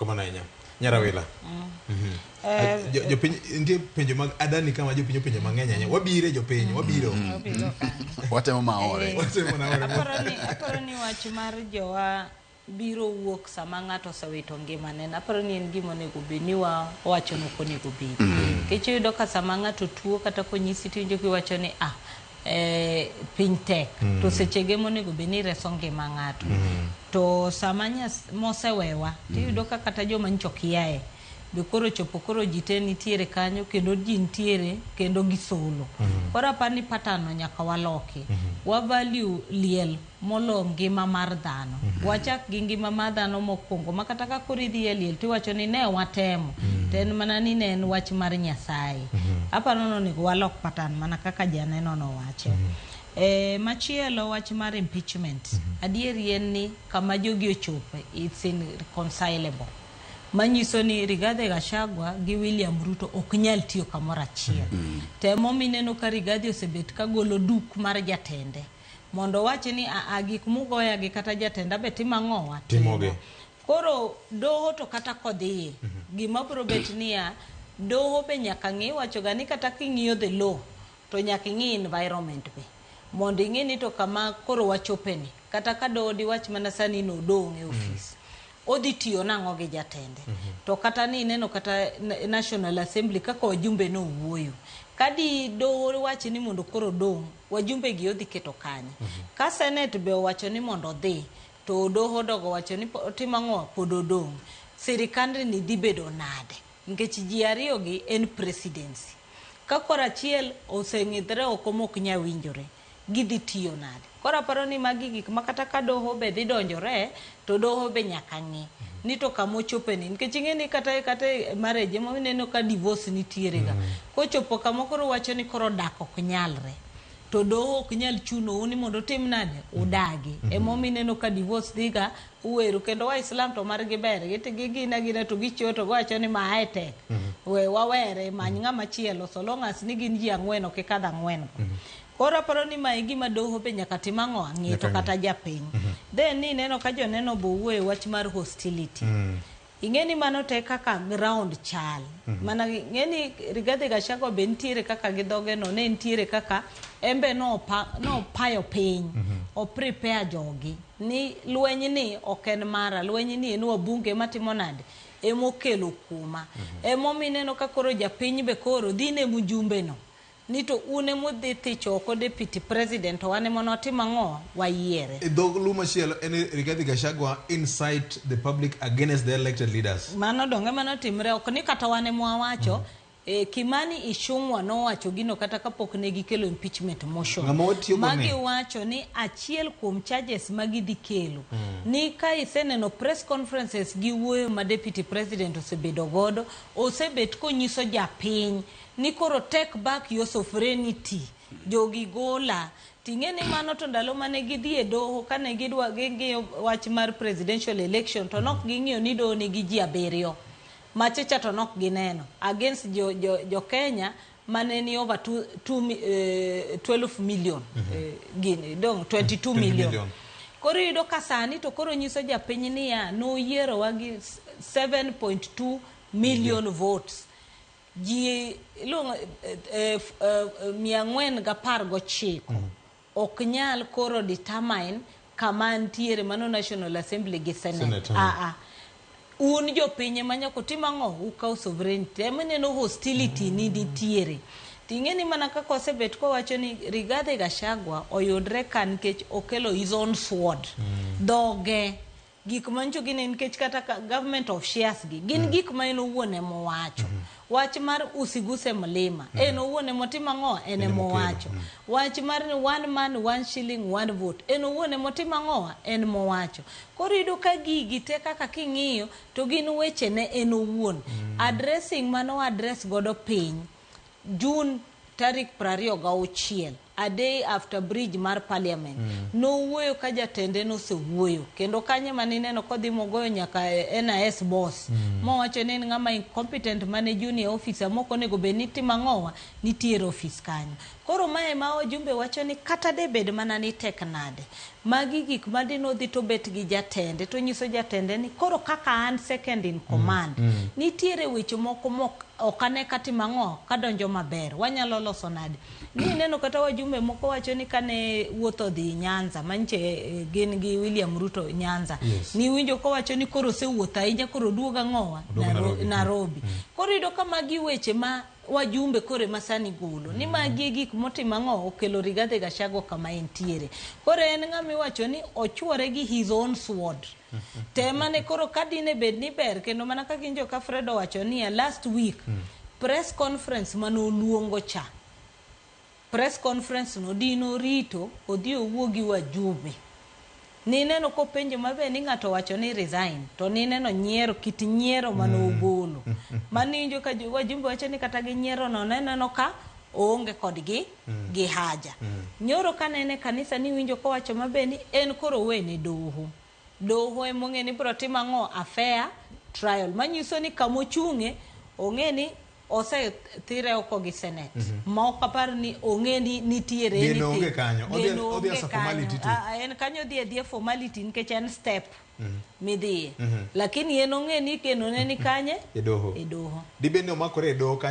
Kamana nya. Nyarawila. Jopiny ndi penjo mag adani kama jopiny penjo mang'eny anya. Wabire jopiny, wabiro. Watemo maore. Aparo ni wach mar jowa biro wuok sama ng'ato osewito ngimane. Aparo ni en gima onego bed ni wawacho no onego bed. Nikech iyudo ka sama ng'ato tuo kata konyisi tiwinjo kiwacho ni piny tek to sechege monego bed ni reso ngima ng'ato. To sama mosewewa tiyudo ka kata joma nyocha kiaye be koro chopo koro jite nitiere kanyo kendo ji nitiere kendo gisolo. Koro apani patano nyaka waloki. Wa value liel molo ngima mar dhano. Wachak gi ngima mar dhano mokwongo makata ka koro idhi e liel tiwacho ni ne watemo. Ten mana ni ne en wach mar Nyasaye. Aparo no ni walok patan mana kaka janeno no wacho. Machielo wach mar impeachment. Adieri en ni kama jogi ochope it's irreconcilable. Manyiso ni Rigathi Gachagua gi William Ruto ok nyal tiyo kamoro achiel. Temo mineno ka Rigathi osebet ka golo duk mar jatende mondo wache ni gik mugoya gi kata jatenda be timang'owa timoge. Koro doho to kata kodhiye gima biro bet niya doho be nyaka ng'i wacho ga ni kata king'iyo the law to nyaka ng'i environment be mondo ing'i ni to kama koro wachopeni kata ka doho di wach mana sani no dong e office odhi tiyo nang'o gi jatende. To kata ni neno kata National Assembly kaka wajumbe no wuoyo. Kadi doho wacho ni mondo koro dong, wajumbe gi odhi keto kanye. Ka Senate be wacho ni mondo dhi, to doho dogo wacho ni timang'o pod odong. Sirikande ni dhi bedo nade. Nikech ji ariyo gi en presidency. Ka kora achiel oseng'idhre oko mok nya winjore, gidhi tiyo nade. Kora aparo ni magi gik makata ka doho be dhi donjore to doho be nyaka ng'i ni to kamo chopeni nikech ing'eni kata marriage mo neno ka divorce nitiere ga kochopo kamo koro wacho ni koro dak ok nyalre to doho ok nyal chuno ni mondo tim nade udagi emo mineno ka divorce diga uweru kendo Waislam to margi ber gina to gichoto wacho ni ma tek we wawere many ng'ama chielo so long as ni gin ji ang'wen ok kadha ang'wen. Koro aparo ni ma gima doho be nyaka timang'o ng'i to kata japiny. Then ni neno ka joneno bo wuoyo wach mar hostility. Ing'eni mano te kaka ground chal. Mana ng'eni Rigathi Gachagua be nitiere kaka gidhoge no ne nitiere kaka embe no payo piny o prepare jogi ni lweny ni ok en mara lweny ni en wabunge matimo nade emokelo kuma emomineno ka koro japiny be koro dhine mujumbe no nito une mudhi thichoko deputy president wane mono timang'o wayiere. Dog luma shielo en Rigathi Gachagua incite the public against the elected leaders. Mano donge mano timre ok ni kata wane mwawacho Kimani Ichung'wa no wacho gino kata kapok ne gikelo impeachment motion. Magi wacho ni achiel kuom charges magi dhi kelo. Ni ka iseneno press conferences gi wuoyo ma deputy president osebedo godo, osebet konyiso japiny ni koro take back your sovereignty. Jogi gola. Ting'eni mano to ndalo mane gidhi e doho kane gidwa ging'iyo wach mar presidential election to nok ging'iyo ni doho nigi ji 7. Machicha to nok gineno against jo Kenya maneni over 12 million dong 22 million. Koro yudo kasani to koro nyiso japiny ni ya no yiero wagi 7.2 million votes. Ji long 419 ok nyal koro determine kama ntiere mano National Assembly gi Senate. Un jo pinye manyako timang'o ukaw sovereignty emeneno hostility ni nitiere. Ting'eni mana kaka osebet ko wacho ni Rigathi Gachagua oyudre kan nikech okelo his own sword. Doge gik mancho gine nikech kata government of shares gin gik ma en owuon emo wacho. Wach mar usiguse mlima en owuon emo timang'o en emo wacho. Wach mar one man one shilling one vote en owuon emo timang'o en mo wacho. Koro yudo ka gigi te kaka king'iyo to gin weche ne en owuon. Addressing mano address godo piny June tarik 26 a day after bridge mar parliament no wuoyo ka jatende no se wuoyo kendo kanye manineno kodhi mogoyo nyaka NIS boss mo wacho ni ng'ama incompetent mane junior officer moko nego be niti mang'owa nitiere office kanyo. Koro mae ma wajumbe wacho ni kata de bed mana ni tek nade magi gik madino dhi to bet gi jatende to nyiso jatende ni koro kaka an second in command nitiere weche moko mok okane kati mang'o kadonjo maber wanyalo loso nade ni neno kata wajumbe moko wacho ni kane wuotho dhi Nyanza manche gin gi William Ruto Nyanza ni winjo ko wacho ni koro se wuotha ahinya koro duoga ng'owa Nairobi koro ido kama gi weche ma wajumbe kore masani golo ni magi gik motima ng'o okelo Rigathi Gachagua kama entiere koro en ng'ami wacho ni ochuore gi his own sword temane koro kadine bed ni ber kendo mana ka ginjo ka Fredo wacho ni last week press conference manoluongo cha press conference no dino rito odhi owuogi wajumbe ni neno ko penjo mabe ni ng'ato wacho ni resign to ni neno nyiero kit nyiero manogolo maninjo ka wajumbe wacho ni kata gi nyiero no neno ka onge kodgi gi haja nyoro kanene kanisa ni winjo ko wacho mabe ni en koro wene doho emong'e ni bro timo ang'o affair trial manyiso ni kamochung'e ong'e ni ose thire oko gi Senate ma ok apar ni ong'e ni nitiere ni onge kanyo odhi as a formality to en kanyo dhi formality nikech en step midhiye lakini en ong'e ni keno ne ni kanye e doho dibende omakore e doho kanya